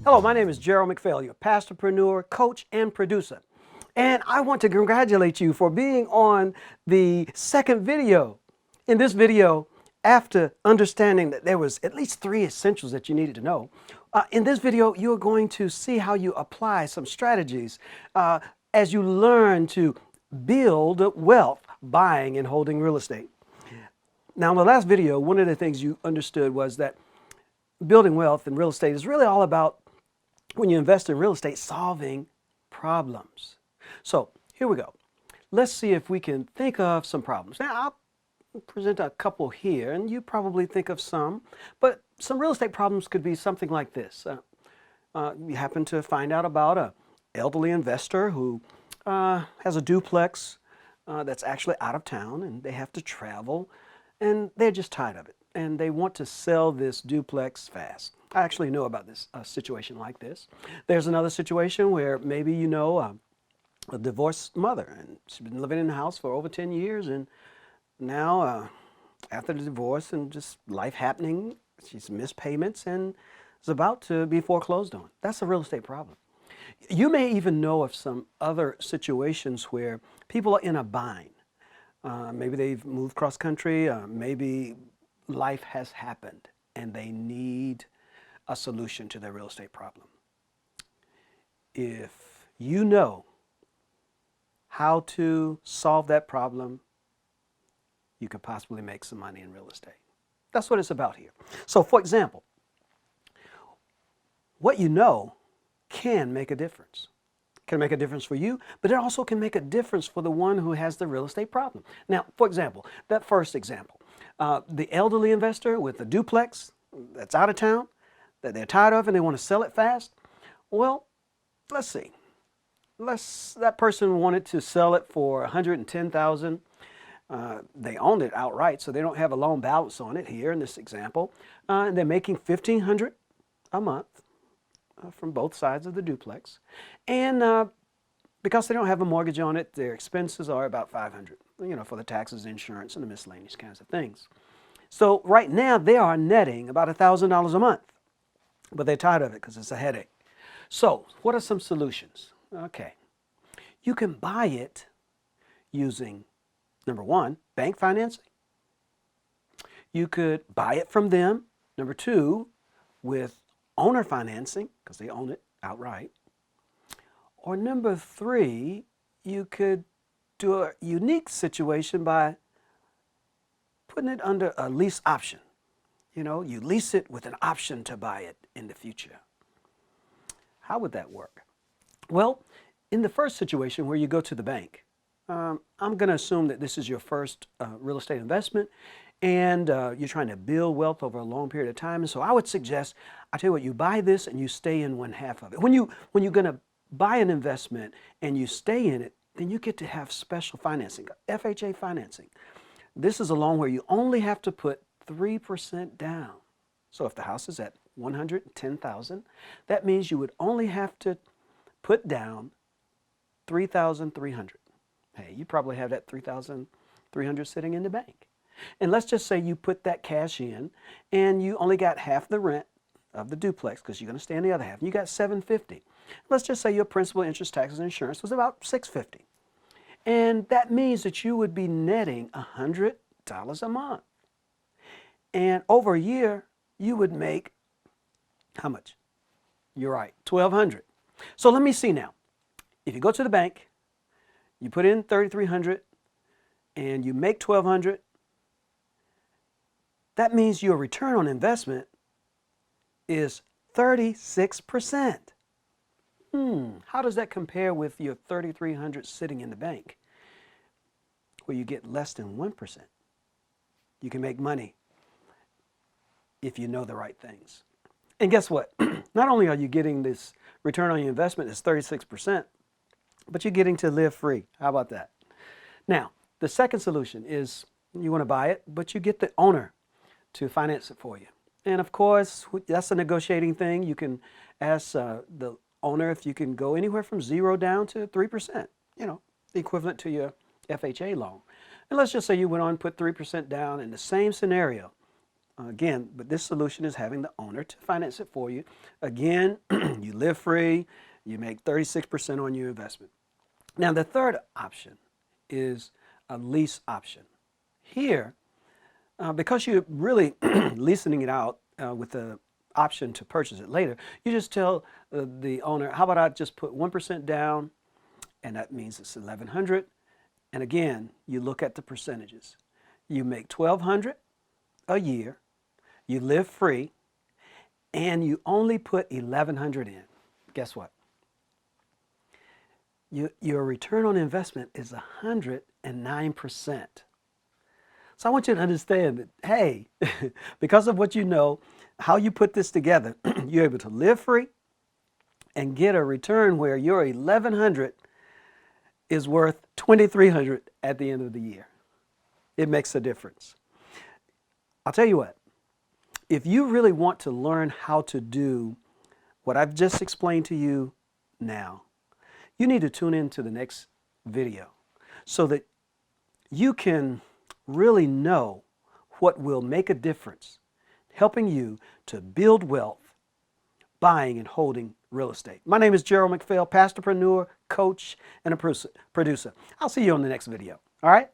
Hello, my name is Gerald McPhail, your pastorpreneur, coach, and producer. And I want to congratulate you for being on the second video. In this video, after understanding that there was at least 3 essentials that you needed to know, in this video, you're going to see how you apply some strategies as you learn to build wealth buying and holding real estate. Now, in the last video, one of the things you understood was that building wealth in real estate is really all about, when you invest in real estate, solving problems. So here we go. Let's see if we can think of some problems. Now, I'll present a couple here, and you probably think of some, but some real estate problems could be something like this. You happen to find out about an elderly investor who has a duplex that's actually out of town, and they have to travel, and they're just tired of it, and they want to sell this duplex fast. I actually know about this situation like this. There's another situation where maybe you know a divorced mother, and she's been living in the house for over 10 years, and now after the divorce and just life happening, she's missed payments and is about to be foreclosed on. That's a real estate problem. You may even know of some other situations where people are in a bind. Maybe they've moved cross country, maybe life has happened and they need a solution to their real estate problem. If you know how to solve that problem, you could possibly make some money in real estate. That's what it's about here. So, for example, what you know can make a difference. It can make a difference for you, but it also can make a difference for the one who has the real estate problem. Now, for example, that first example, the elderly investor with the duplex that's out of town, that they're tired of and they want to sell it fast. Well, let's see. That person wanted to sell it for $110,000. They owned it outright, so they don't have a loan balance on it here in this example. And they're making $1,500 a month from both sides of the duplex. And because they don't have a mortgage on it, their expenses are about $500, for the taxes, insurance, and the miscellaneous kinds of things. So right now they are netting about $1,000 a month, but they're tired of it because it's a headache. So what are some solutions? Okay, you can buy it using, number one, bank financing. You could buy it from them. Number two, with owner financing, because they own it outright. Or number three, you could do a unique situation by putting it under a lease option. You lease it with an option to buy it in the future. How would that work? Well, in the first situation where you go to the bank, I'm going to assume that this is your first real estate investment, and you're trying to build wealth over a long period of time. And so I would suggest, I tell you what, you buy this and you stay in one half of it. When you're going to buy an investment and you stay in it, then you get to have special financing, FHA financing. This is a loan where you only have to put 3% down. So if the house is at $110,000, that means you would only have to put down $3,300. Hey, you probably have that $3,300 sitting in the bank. And let's just say you put that cash in and you only got half the rent of the duplex because you're going to stay in the other half. And you got $750. Let's just say your principal, interest, taxes, and insurance was about $650. And that means that you would be netting $100 a month. And over a year, you would make how much? You're right, $1,200. So let me see now. If you go to the bank, you put in $3,300 and you make $1,200, that means your return on investment is 36%. How does that compare with your $3,300 sitting in the bank, where you get less than 1%? You can make money if you know the right things. And guess what? Not only are you getting this return on your investment is 36%, but you're getting to live free. How about that? Now, the second solution is you want to buy it, but you get the owner to finance it for you. And of course, that's a negotiating thing. You can ask the owner if you can go anywhere from 0 down to 3%, equivalent to your FHA loan. And let's just say you went on and put 3% down in the same scenario. Again, but this solution is having the owner to finance it for you. Again, you live free, you make 36% on your investment. Now, the third option is a lease option. Here, because you're really leasing it out with the option to purchase it later, you just tell the owner, how about I just put 1% down, and that means it's $1,100. And again, you look at the percentages. You make $1,200 a year, you live free, and you only put $1,100 in. Guess what? Your return on investment is 109%. So I want you to understand that, hey, because of what you know, how you put this together, you're able to live free and get a return where your $1,100 is worth $2,300 at the end of the year. It makes a difference. I'll tell you what, if you really want to learn how to do what I've just explained to you now, you need to tune in to the next video so that you can really know what will make a difference helping you to build wealth, buying and holding real estate. My name is Gerald McPhail, pastorpreneur, coach, and a producer. I'll see you on the next video. All right?